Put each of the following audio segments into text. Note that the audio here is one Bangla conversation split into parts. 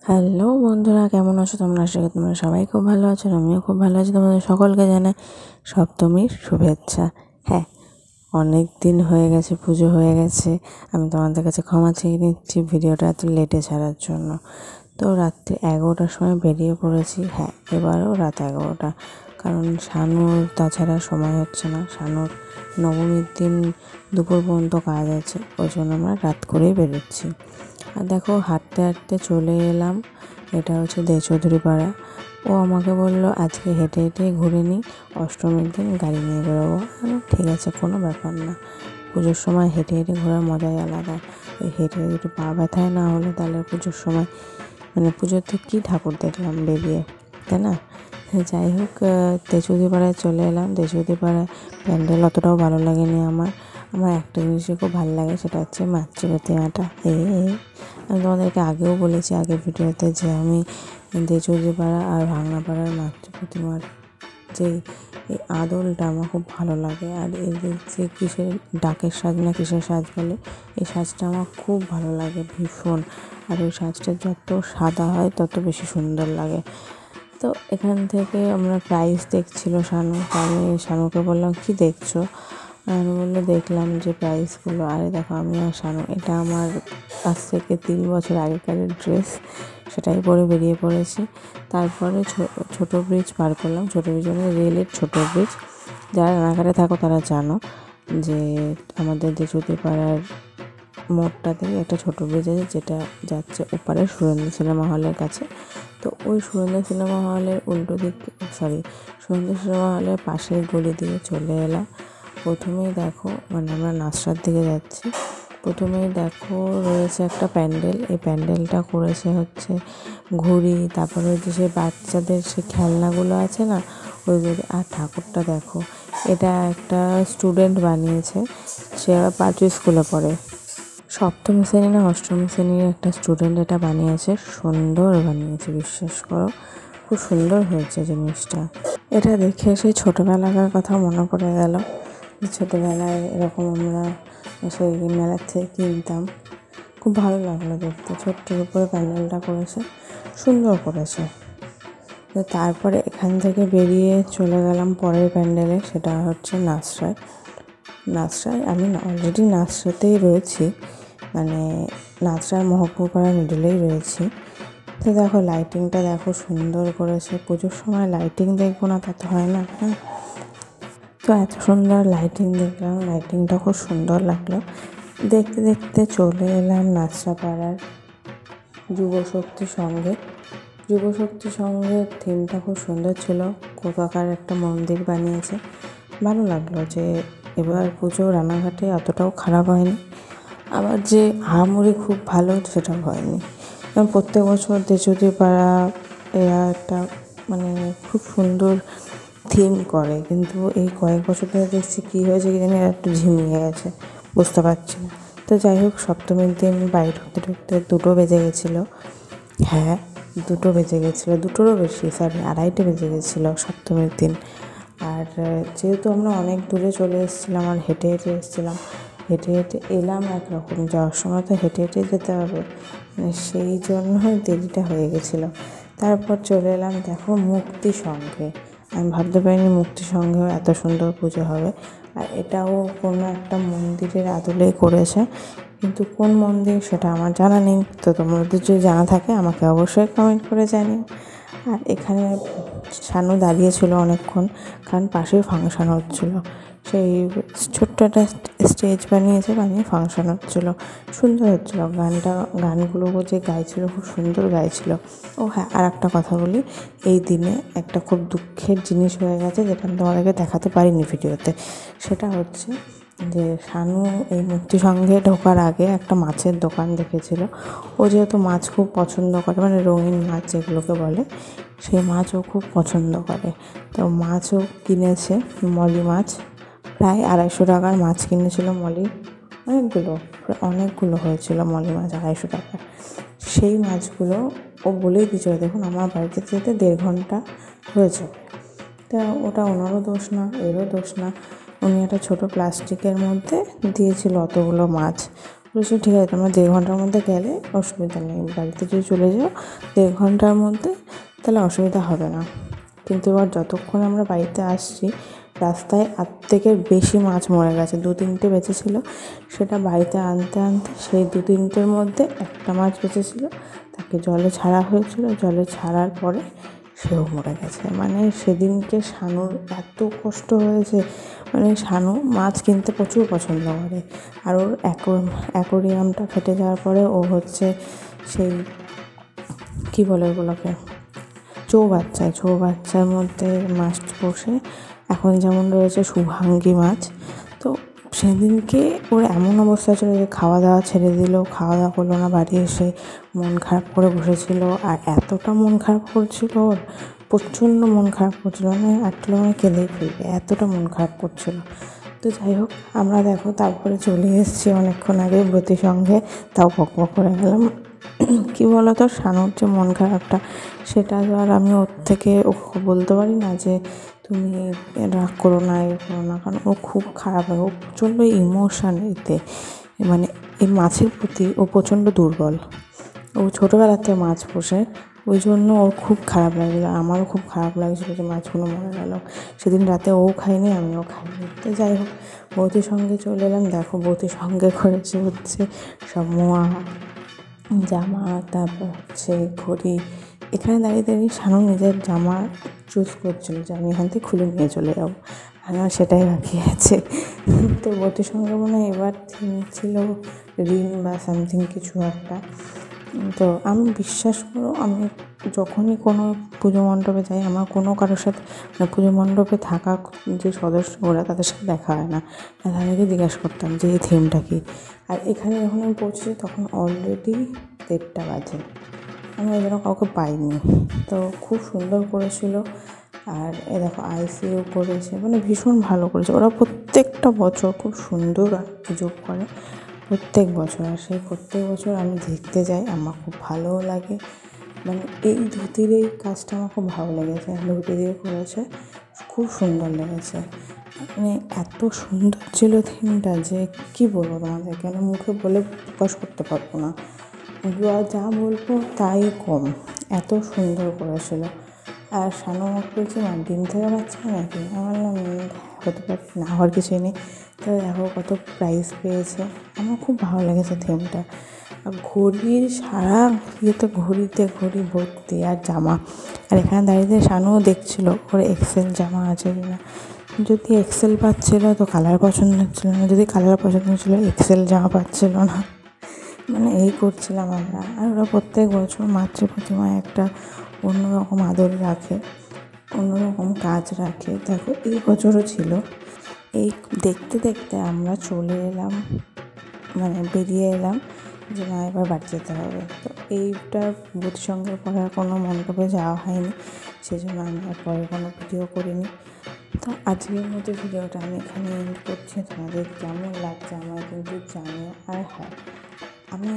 হ্যালো বন্ধুরা, কেমন আছো তোমরা? আশা করি তোমরা সবাই খুব ভালো আছো, আমিও খুব ভালো আছি। তোমাদের সকলকে জানাই সপ্তমীর শুভেচ্ছা। হ্যাঁ, অনেক দিন হয়ে গেছে, পুজো হয়ে গেছে। আমি তোমাদের কাছে ক্ষমা চেয়ে নিচ্ছি ভিডিওটা এত লেটে ছাড়ার জন্য। তো রাত্রি 11টার সময় বেরিয়ে পড়েছি। হ্যাঁ, এবারও রাত 11টা, কারণ শানুর তাছাড়া সময় হচ্ছে না। শানুর নবমীর দিন দুপুর পর্যন্ত কাজ আছে, ওই জন্য আমরা রাত করেই বেরোচ্ছি। আর দেখো, হাঁটতে হাঁটতে চলে এলাম, এটা হচ্ছে দেচৌধুরী পাড়া। ও আমাকে বললো আজকে হেঁটে হেঁটে ঘুরে নিই, অষ্টমীর দিন গাড়ি নিয়ে বেরোবো। ঠিক আছে, কোনো ব্যাপার না। পুজোর সময় হেঁটে হেঁটে ঘোরার মজাই আলাদা। এই হেঁটে হেঁটে পা ব্যথায় না হলে তাহলে পুজোর সময় পুজোতে কী ঠাকুর দেখলাম বেরিয়ে, তাই না? যাই হোক, দেচৌধুরী পাড়ায় চলে এলাম। দেচৌধুরী পাড়ায় প্যান্ডেল অতটাও ভালো লাগেনি আমার। একটা জিনিসই খুব ভালো লাগে, সেটা হচ্ছে মাতৃ প্রতিমাটা। আমি তোমাদেরকে আগেও বলেছি, আগের ভিডিওতে, যে আমি দেচৌধুরী পাড়া আর ভাঙনাপাড়ার মাতৃ প্রতিমার যেই এই আদলটা আমার খুব ভালো লাগে। আর এদের যে কিসের ডাকের সাজ না কিসের সাজ বলে, এই সাজটা আমার খুব ভালো লাগে ভীষণ। আর ওই সাজটা যত সাদা হয় তত বেশি সুন্দর লাগে। তো এখান থেকে আমরা প্রাইস দেখছিল শানু। আমি শানুকে বললাম, কী দেখছো? শানু বললো, দেখলাম যে প্রাইসগুলো। আরে দেখো, আমি আর শানু, এটা আমার আজ থেকে 3 বছর আগেকার ড্রেস, সেটাই পরে বেরিয়ে পড়েছি। তারপরে ছোটো ব্রিজ পার করলাম। ছোটো ব্রিজ মানে রেলের ছোটো ব্রিজ। যারা রানাঘাটে থাকো তারা জানো যে আমাদের দেচৌধুরী পাড়ার মোড়টা থেকে একটা ছোটো ব্রিজ আছে, যেটা যাচ্ছে ওপারে সুরেন্দ্র সিনেমা হলের কাছে। তো ওই সুরেন্দ্র সিনেমা হলের উল্টো দিক, সুরেন্দ্র সিনেমা হলের পাশের গলি দিয়ে চলে এলাম। প্রথমেই দেখো, আমরা নাসরার দিকে যাচ্ছি। প্রথমেই দেখো রয়েছে একটা প্যান্ডেল। এই প্যান্ডেলটা করেছে হচ্ছে ঘুড়ি, তারপরে হচ্ছে সে বাচ্চাদের সে খেলনাগুলো আছে না, ওইগুলো। আর ঠাকুরটা দেখো, এটা একটা স্টুডেন্ট বানিয়েছে। সে আবার পাঁচু স্কুলে পড়ে, সপ্তম শ্রেণী না অষ্টম শ্রেণীর একটা স্টুডেন্ট এটা বানিয়েছে। সুন্দর বানিয়েছে, বিশ্বাস করো, খুব সুন্দর হয়েছে জিনিসটা। এটা দেখে সেই ছোটোবেলাকার কথা মনে পড়ে গেল। ছোটোবেলায় এরকম আমরা সেই মেলার থেকে কিনতাম। খুব ভালো লাগলো দেখতে। ছোট্টের উপরে প্যান্ডেলটা করেছে, সুন্দর করেছে। তো তারপরে এখান থেকে বেরিয়ে চলে গেলাম পরের প্যান্ডেলে, সেটা হচ্ছে নাসরায়। আমি অলরেডি নাসরাতেই রয়েছি, নাসরার মহকুমা পাড়া মিডলেই রয়েছি। তো দেখো, লাইটিংটা দেখো, সুন্দর করেছে। পুজোর সময় লাইটিং দেখবো না তা তো হয় না। হ্যাঁ, তো এত সুন্দর লাইটিং দেখলাম, লাইটিংটা খুব সুন্দর লাগলো। দেখতে দেখতে চলে এলাম নাসরাপাড়ার যুবশক্তি সংঘে। যুবশক্তি সংঘের থিমটা খুব সুন্দর ছিল। কোথাকার একটা মন্দির বানিয়েছে, ভালো লাগলো। যে এবার পুজো রানাঘাটে অতটাও খারাপ হয়নি, আবার যে আহামরি খুব ভালো সেটাও হয়নি। কারণ প্রত্যেক বছর দেচৌধুরী পাড়া এরা একটা খুব সুন্দর থিম করে, কিন্তু এই কয়েক বছর ধরে দেখছি কী হয়েছে কি জানি, একটু ঝিমিয়ে গেছে, বুঝতে পারছি না। তো যাই হোক, সপ্তমীর দিন বাড়ি ঢুকতে ঢুকতে 2টো বেজে গেছিলো। হ্যাঁ, 2টো বেজে গেছিলো, 2টোরও বেশি, 2:30 বেজে গেছিলো সপ্তমীর দিন। আর যেহেতু আমরা অনেক দূরে চলে এসেছিলাম আর হেঁটে হেঁটে এসেছিলাম, হেঁটে হেঁটে এলাম একরকম, যাওয়ার সময় তো হেঁটে হেঁটে যেতে হবে, সেই জন্যই দেরিটা হয়ে গেছিলো। তারপর চলে এলাম দেখো মুক্তি সংঘে। আমি ভাবতে পারিনি মুক্তি সংঘেও এত সুন্দর পুজো হবে। আর এটাও কোনো একটা মন্দিরের আদলেই করেছে, কিন্তু কোন মন্দির সেটা আমার জানা নেই। তো তোমাদের যদি জানা থাকে আমাকে অবশ্যই কমেন্ট করে জানিও। আর এখানে শানু দাঁড়িয়েছিল অনেকক্ষণ, কারণ পাশেই ফাংশান হচ্ছিলো। সেই ছোট্ট একটা স্টেজ বানিয়ে ফাংশান হচ্ছিলো, সুন্দর হচ্ছিলো। গানগুলো যে গাইছিলো খুব সুন্দর গাইছিলো। ও হ্যাঁ, আর একটা কথা বলি, এই দিনে একটা খুব দুঃখের জিনিস হয়ে গেছে, যেটা আমি তোমাদেরকে দেখাতে পারিনি ভিডিওতে। সেটা হচ্ছে যে শানু এই মুক্তি সংঘে ঢোকার আগে একটা মাছের দোকান দেখেছিল। ও যেহেতু মাছ খুব পছন্দ করে, রঙিন মাছ যেগুলোকে বলে, সেই মাছ ও খুব পছন্দ করে। তো মাছও কিনেছে, মলি মাছ, প্রায় 250 টাকার মাছ কিনেছিল মলি। অনেকগুলো হয়েছিল মলি মাছ 250 টাকার। সেই মাছগুলো ও বলেই দিয়েছিল, দেখুন আমার বাড়িতে যেতে 1.5 ঘন্টা হয়েছে। তা ওটা ওনারও দোষ না, এরও দোষ না। উনি একটা ছোটো প্লাস্টিকের মধ্যে দিয়েছিল অতগুলো মাছ। বলেছি ঠিক আছে তোমরা 1.5 ঘন্টার মধ্যে গেলে অসুবিধা নেই, বাড়িতে যদি চলে যাও 1.5 ঘন্টার মধ্যে তাহলে অসুবিধা হবে না। কিন্তু এবার যতক্ষণ আমরা বাড়িতে আসছি রাস্তায় অর্ধেকের বেশি মাছ মরে গেছে, 2-3টে বেঁচেছিলো, সেটা বাড়িতে আনতে আনতে সেই 2-3টের মধ্যে একটা মাছ বেঁচেছিলো, তাকে জলে ছাড়া হয়েছিল, জলে ছাড়ার পরে সেও মরে গেছে। মানে সেদিনকে শানুর এত কষ্ট হয়েছে, মানে শানু মাছ কিনতে প্রচুর পছন্দ করে, আর ওর অ্যাকোরিয়ামটা ফেটে যাওয়ার পরে ও হচ্ছে সেই কী বলে ওগুলোকে চৌবাচ্চার মধ্যে মাছ পোষে, এখন যেমন রয়েছে শুভাঙ্গী মাছ। তো সেদিনকে ওর এমন অবস্থা ছিল যে খাওয়া দাওয়া ছেড়ে দিল, খাওয়া দাওয়া করলো না, বাড়ি এসে মন খারাপ করে বসেছিল। আর এতটা মন খারাপ করছিল, ওর প্রচণ্ড মন খারাপ করছিল, মানে একটু মানে কেঁদেই ফেলবে, এতটা মন খারাপ করছিল। তো যাই হোক আমরা দেখো তারপরে চলে এসেছি অনেকক্ষণ আগে ব্রতির সঙ্গে, তাও বকবক করে গেলাম। কী বলো তো, শানুর যে মন খারাপটা সেটা তো আর আমি ওর থেকে ওকে বলতে পারি না যে তুমি রাগ করো না, কারণ ও খুব খারাপ হয়, ও প্রচণ্ড ইমোশান এতে, মানে এই মাছের প্রতি ও প্রচণ্ড দুর্বল। ও ছোটোবেলার থেকে মাছ পোষে, ওই জন্য ওর খুব খারাপ লাগছিলো, আমারও খুব খারাপ লাগছিলো যে মাছগুলো মরে গেল। সেদিন রাতে ও খায়নি, আমিও খাইনি। তো যাই হোক বৌদির সঙ্গে চলে এলাম। দেখো বৌদির সঙ্গে করেছে হচ্ছে সব মোয়া, জামা, তারপর হচ্ছে ঘড়ি। এখানে দাঁড়িয়ে দাঁড়িয়ে শানু নিজের জামা চুজ করছিল যে আমি এখান থেকে খুলে নিয়ে চলে যাবো, আমার সেটাই বাকি আছে। তো বৌদির সঙ্গে মনে হয় এবার থিম ছিল ঋণ বা সামথিং কিছু একটা। তো আমি বিশ্বাস করো, আমি যখনই কোনো পুজো মণ্ডপে যাই আমার কোনো কারোর সাথে, মানে পুজো মণ্ডপে থাকা যে সদস্য ওরা তাদের সাথে দেখা হয় না, তাদেরকে জিজ্ঞাসা করতাম যে এই থিমটা কী। আর এখানে যখন আমি পৌঁছেছি তখন অলরেডি 1:30 বাজে, আমি ওই জন্য কাউকে পাইনি। তো খুব সুন্দর করেছিল। আর এ দেখো আইসিইউ করেছে, মানে ভীষণ ভালো করেছে। ওরা প্রত্যেকটা বছর খুব সুন্দর পুজো করে প্রত্যেক বছর, আর সেই প্রত্যেক বছর আমি দেখতে যাই, আমার খুব ভালোও লাগে। মানে এই ধুতির এই কাজটা আমার খুব ভালো লেগেছে, ধুতি দিয়ে করেছে, খুব সুন্দর লেগেছে। মানে এত সুন্দর ছিল থিমটা যে কী বলবো তোমাদেরকে, মানে মুখে বলে প্রকাশ করতে পারবো না, যা বলবো তাই কম, এত সুন্দর করেছিল। আর শানু আমাকে বলছে মা ডিম থেকে বাচ্চা নাকি, আমার না হতে পারে, না হওয়ার কিছুই নেই। তো দেখো কত প্রাইজ পেয়েছে, আমার খুব ভালো লেগেছে থিমটা। আর ঘড়ির সারা ইয়েতে ঘড়িতে ঘড়ি ভর্তি, আর জামা। আর এখানে দাঁড়িয়ে শানুও দেখছিল ওর এক্সেল জামা আছে কিনা, যদি এক্সেল পাচ্ছিলো তো কালার পছন্দ হচ্ছিলো না, যদি কালার পছন্দ হচ্ছিলো এক্সেল জামা পাচ্ছিলো না, মানে এই করছিলাম আমরা। আর ওরা প্রত্যেক বছর মাতৃ প্রতিমায় একটা অন্যরকম আদর রাখে, অন্যরকম কাজ রাখে। দেখো এই বছরও ছিল। এই দেখতে দেখতে আমরা চলে এলাম, মানে বেরিয়ে এলাম যে না এবার বাড়ি যেতে হবে। তো এইটার বুথ সঙ্গে করার কোনো মণ্ডপে যাওয়া হয়নি, সেই জন্য আমি আর পরে কোনো ভিডিও করিনি। তো আজকের মতো ভিডিওটা আমি এখানে এন্ড করছি। তোমাদের কেমন লাগছে আমার কিন্তু জানিও। আর হ্যাঁ, আমি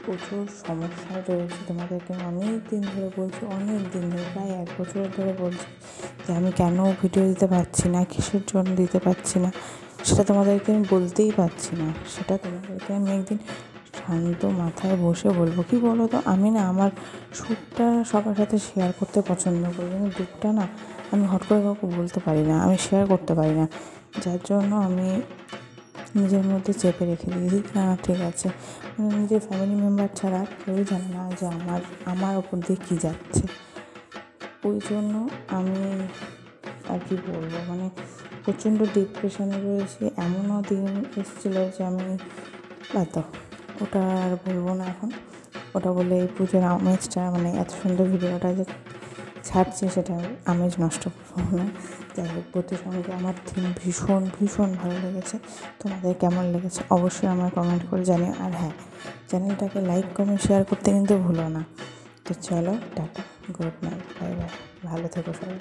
প্রচুর সমস্যায় রয়েছি, তোমাদেরকে অনেক দিন ধরে বলছি, অনেক দিন ধরে প্রায় 1 বছর ধরে বলছি যে আমি কেন ভিডিও দিতে পারছি না, কিসের জন্য দিতে পারছি না, সেটা তোমাদেরকে আমি বলতেই পারছি না। সেটা তোমাদেরকে আমি একদিন শান্ত মাথায় বসে বলবো। কি বলো তো, আমি না আমার সুখটা সবার সাথে শেয়ার করতে পছন্দ করি, কিন্তু দুঃখটা না আমি হট করে কাউকে বলতে পারি না, আমি শেয়ার করতে পারি না, যার জন্য আমি নিজের মধ্যে চেপে রেখে দিয়েছি। না ঠিক আছে, মানে নিজের ফ্যামিলি মেম্বার ছাড়া কেউই জানে না যে আমার ওপর দিয়ে কী যাচ্ছে। ওই জন্য আমি আর কি বলবো, মানে প্রচণ্ড ডিপ্রেশনে রয়েছি। এমনও দিন এসেছিলো যে আমি ওটা আর বলবো না এখন, ওটা বলে এই পুজোর আমেজটা, মানে এত সুন্দর ভিডিওটা যে ছাড়ছি সেটা আমেজ নষ্ট করবো না। যাই হোক, প্রতি সঙ্গে আমার থিম ভীষণ ভীষণ ভালো লেগেছে। তোমাদের কেমন লেগেছে অবশ্যই আমার কমেন্ট করে জানিও। আর হ্যাঁ, চ্যানেলটাকে লাইক কমেন্ট শেয়ার করতে কিন্তু ভুলো না। তো চলো tata, good night, bye bye, ভালো থেকো সবাই।